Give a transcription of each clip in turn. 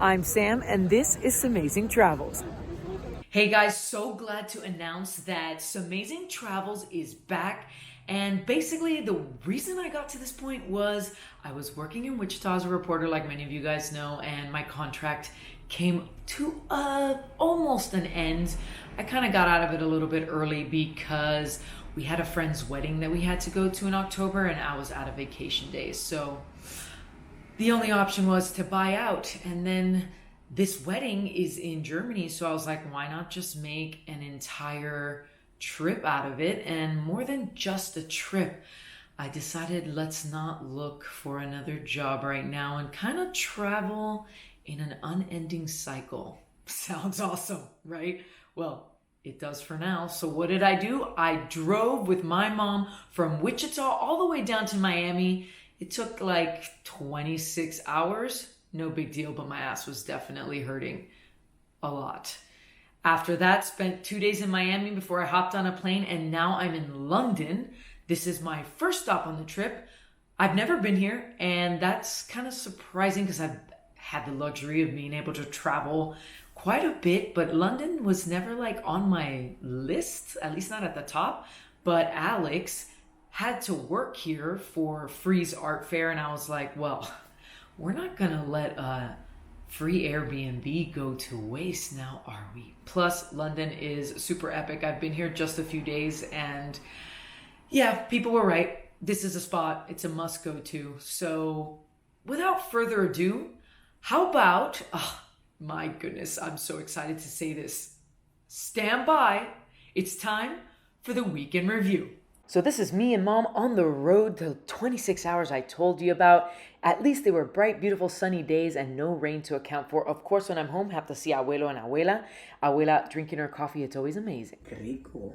I'm Sam, and this is Amazing Travels. Hey guys, so glad to announce that Amazing Travels is back. And basically, the reason I got to this point was I was working in Wichita as a reporter, like many of you guys know, and my contract came to almost an end. I kind of got out of it a little bit early because we had a friend's wedding that we had to go to in October, and I was out of vacation days. So the only option was to buy out. And then this wedding is in Germany, so I was like, why not just make an entire trip out of it? And more than just a trip, I decided let's not look for another job right now and kind of travel in an unending cycle. Sounds awesome, right? Well, it does for now. So what did I do? I drove with my mom from Wichita all the way down to Miami. It took like 26 hours. No big deal, but my ass was definitely hurting a lot. After that, spent 2 days in Miami before I hopped on a plane, and now I'm in London. This is my first stop on the trip. I've never been here, and that's kind of surprising because I've had the luxury of being able to travel quite a bit, but London was never like on my list, at least not at the top. But Alex had to work here for Free's art fair, and I was like, well, we're not gonna let a free Airbnb go to waste now, are we? Plus, London is super epic. I've been here just a few days, and yeah, people were right. This is a spot. It's a must go to. So without further ado, how about, oh my goodness, I'm so excited to say this. Stand by. It's time for the weekend review. So this is me and Mom on the road, the 26 hours I told you about. At least they were bright, beautiful, sunny days and no rain to account for. Of course, when I'm home, have to see Abuelo and Abuela. Abuela drinking her coffee, it's always amazing. Rico.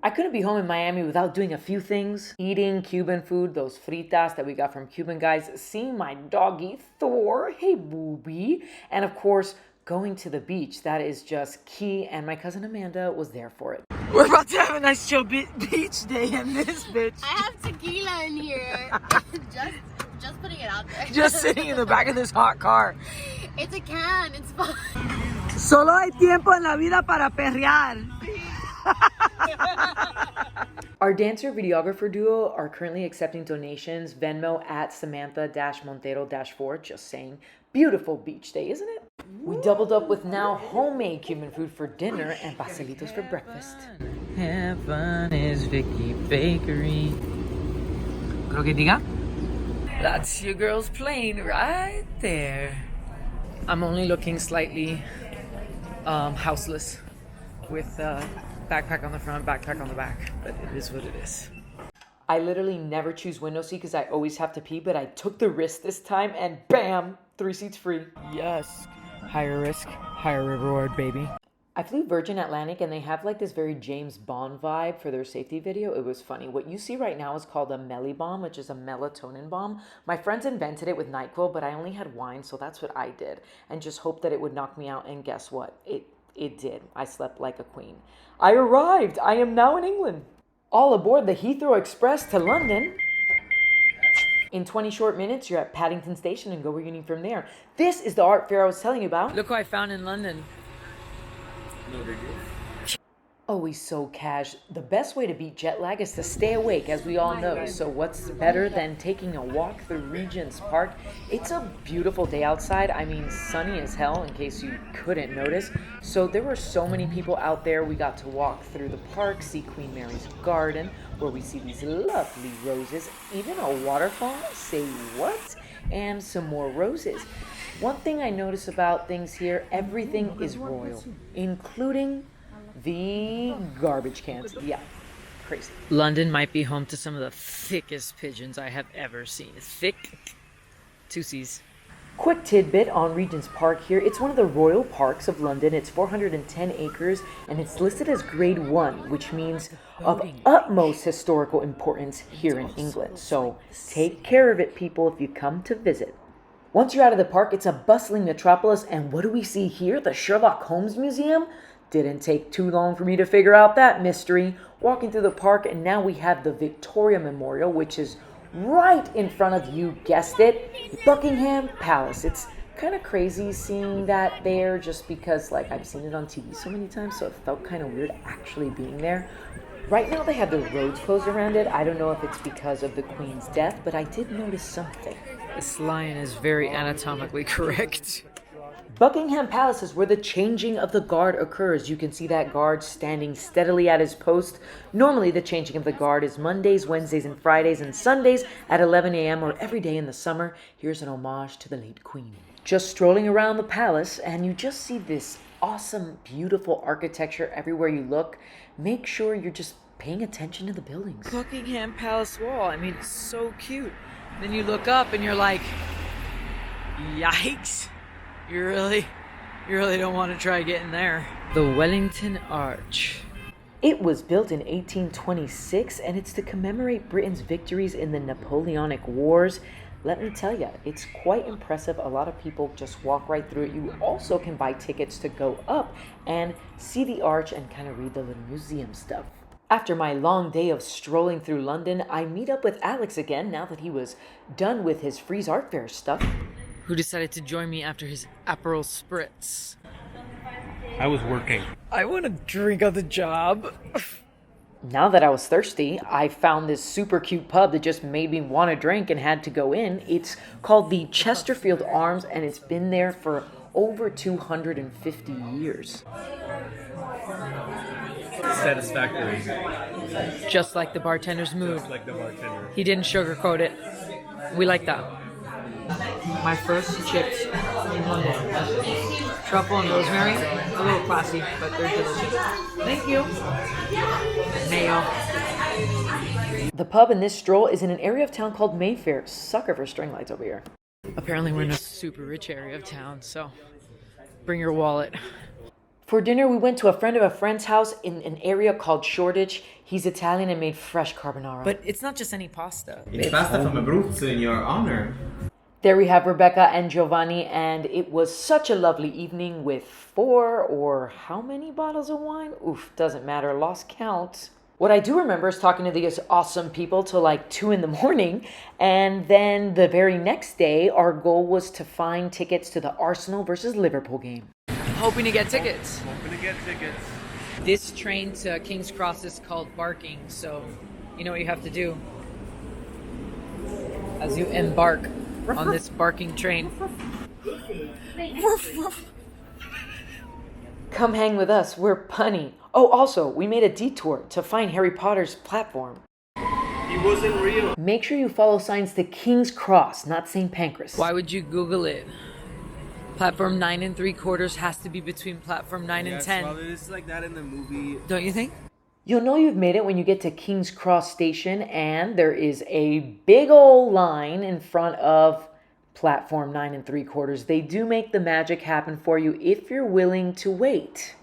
I couldn't be home in Miami without doing a few things. Eating Cuban food, those fritas that we got from Cuban guys. Seeing my doggy Thor, hey booby. And of course, going to the beach. That is just key. And my cousin Amanda was there for it. We're about to have a nice chill beach day in this bitch. I have tequila in here. just putting it out there. Just sitting in the back of this hot car. It's a can. It's fun. Solo hay tiempo en la vida para perrear. Our dancer-videographer duo are currently accepting donations. Venmo at Samantha-Montero-4. Just saying. Beautiful beach day, isn't it? We doubled up with now homemade Cuban food for dinner and pastelitos for breakfast. Heaven is Vicky Bakery. Creo que diga. That's your girl's plane right there. I'm only looking slightly houseless with backpack on the front, backpack on the back, but it is what it is. I literally never choose window seat because I always have to pee, but I took the risk this time and bam, 3 seats free. Yes, higher risk, higher reward, baby. I flew Virgin Atlantic and they have like this very James Bond vibe for their safety video. It was funny. What you see right now is called a Melly bomb, which is a melatonin bomb. My friends invented it with NyQuil, but I only had wine, so that's what I did. And just hoped that it would knock me out, and guess what? It did. I slept like a queen. I arrived. I am now in England. All aboard the Heathrow Express to London. In 20 short minutes, you're at Paddington Station and go where you need from there. This is the art fair I was telling you about. Look who I found in London. No big deal. Always so cash. The best way to beat jet lag is to stay awake, as we all know. So what's better than taking a walk through Regent's Park? It's a beautiful day outside. I mean, sunny as hell, in case you couldn't notice. So there were so many people out there. We got to walk through the park, see Queen Mary's garden, where we see these lovely roses, even a waterfall, say what? And some more roses. One thing I notice about things here, everything is royal, including the garbage cans. Yeah, crazy. London might be home to some of the thickest pigeons I have ever seen. Thick, 2 C's. Quick tidbit on Regent's Park here. It's one of the royal parks of London. It's 410 acres and it's listed as grade 1, which means of utmost historical importance here in England. So take care of it, people, if you come to visit. Once you're out of the park, it's a bustling metropolis, and what do we see here? The Sherlock Holmes Museum? Didn't take too long for me to figure out that mystery. Walking through the park, and now we have the Victoria Memorial, which is right in front of you, guessed it, Buckingham Palace. It's kind of crazy seeing that there just because like I've seen it on TV so many times, so it felt kind of weird actually being there. Right now they have the roads closed around it. I don't know if it's because of the Queen's death, but I did notice something. This lion is very anatomically correct. Buckingham Palace is where the changing of the guard occurs. You can see that guard standing steadily at his post. Normally, the changing of the guard is Mondays, Wednesdays, and Fridays, and Sundays at 11 a.m. or every day in the summer. Here's an homage to the late Queen. Just strolling around the palace, and you just see this awesome, beautiful architecture everywhere you look. Make sure you're just paying attention to the buildings. Buckingham Palace wall, I mean, it's so cute. Then you look up and you're like, yikes. You really don't want to try getting there. The Wellington Arch. It was built in 1826, and it's to commemorate Britain's victories in the Napoleonic Wars. Let me tell you, it's quite impressive. A lot of people just walk right through it. You also can buy tickets to go up and see the arch and kind of read the little museum stuff. After my long day of strolling through London, I meet up with Alex again now that he was done with his Frieze Art Fair stuff. Who decided to join me after his Aperol Spritz. I was working. I want to drink on the job. Now that I was thirsty, I found this super cute pub that just made me want to drink and had to go in. It's called the Chesterfield Arms, and it's been there for over 250 years. Satisfactory. Just like the bartender's mood. Just like the bartender. He didn't sugarcoat it. We like that. My first chips in London. Truffle and rosemary. A little classy, but they're delicious. Thank you. Mayo. The pub in this stroll is in an area of town called Mayfair. Sucker for string lights over here. Apparently we're in a super rich area of town, so bring your wallet. For dinner, we went to a friend of a friend's house in an area called Shoreditch. He's Italian and made fresh carbonara. But it's not just any pasta. It's pasta from Abruzzo in your honor. There we have Rebecca and Giovanni, and it was such a lovely evening with 4 or how many bottles of wine? Oof, doesn't matter, lost count. What I do remember is talking to these awesome people till like 2 in the morning, and then the very next day, our goal was to find tickets to the Arsenal versus Liverpool game. Hoping to get tickets. This train to King's Cross is called Barking, so you know what you have to do as you embark on this barking train. Come hang with us, we're punny. Oh, also, we made a detour to find Harry Potter's platform. He wasn't real. Make sure you follow signs to King's Cross, not St. Pancras. Why would you Google it? Platform 9 3/4 has to be between platform 9 and 10. Well, it's like that in the movie. Don't you think? You'll know you've made it when you get to King's Cross Station and there is a big old line in front of platform 9 3/4. They do make the magic happen for you if you're willing to wait.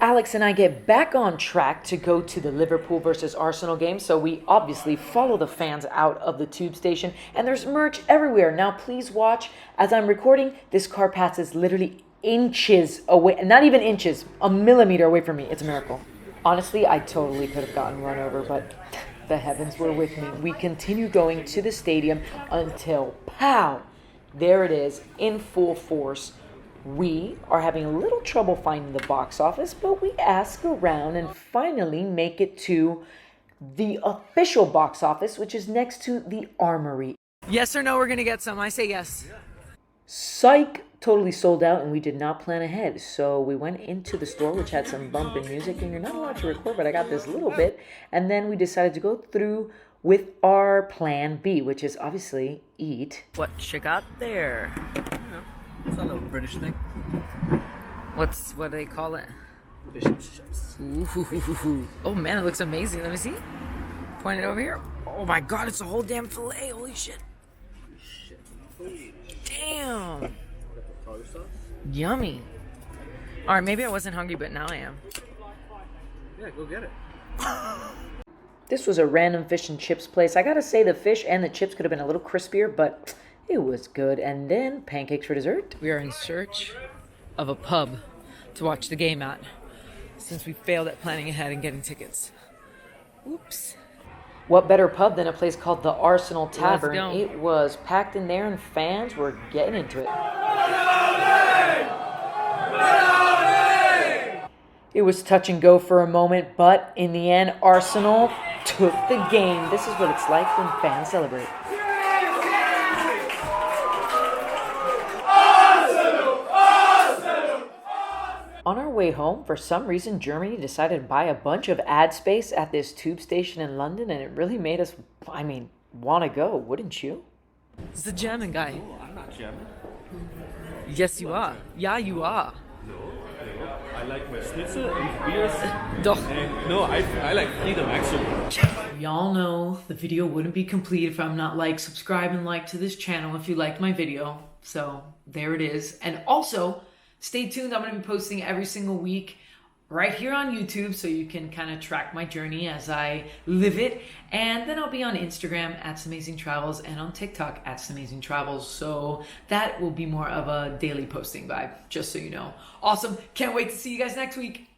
Alex and I get back on track to go to the Liverpool versus Arsenal game, so we obviously follow the fans out of the tube station, and there's merch everywhere. Now please watch, as I'm recording, this car passes literally inches away, not even inches, a millimeter away from me. It's a miracle. Honestly, I totally could have gotten run over, but the heavens were with me. We continue going to the stadium until, pow, there it is in full force. We are having a little trouble finding the box office, but we ask around and finally make it to the official box office, which is next to the Armory. Yes or no, we're going to get some. I say yes. Yeah. Psych, totally sold out, and we did not plan ahead. So we went into the store, which had some bumping music, and you're not allowed to record, but I got this little bit. And then we decided to go through with our plan B, which is obviously eat. What you got there? It's not a British thing. What do they call it? Fish and chips. Ooh. Oh man, it looks amazing. Let me see. Point it over here. Oh my god, it's a whole damn fillet. Holy shit. Damn. Yummy. Alright, maybe I wasn't hungry, but now I am. Yeah, go get it. This was a random fish and chips place. I gotta say the fish and the chips could have been a little crispier, but it was good. And then pancakes for dessert. We are in search of a pub to watch the game at, since we failed at planning ahead and getting tickets. Oops. What better pub than a place called the Arsenal Tavern? It was packed in there and fans were getting into it. It was touch and go for a moment, but in the end, Arsenal took the game. This is what it's like when fans celebrate. On our way home, for some reason, Germany decided to buy a bunch of ad space at this tube station in London, and it really made us, want to go, wouldn't you? It's the German guy. Oh, I'm not German. Yes, you are. Yeah, you are. I like my schnitzel and beers. Doch. No, I like freedom actually. Y'all know the video wouldn't be complete if I'm not subscribe and like to this channel if you liked my video. So there it is. And also, stay tuned. I'm going to be posting every single week right here on YouTube so you can kind of track my journey as I live it. And then I'll be on Instagram at Samazing Travels and on TikTok at Samazing Travels. So that will be more of a daily posting vibe, just so you know. Awesome. Can't wait to see you guys next week.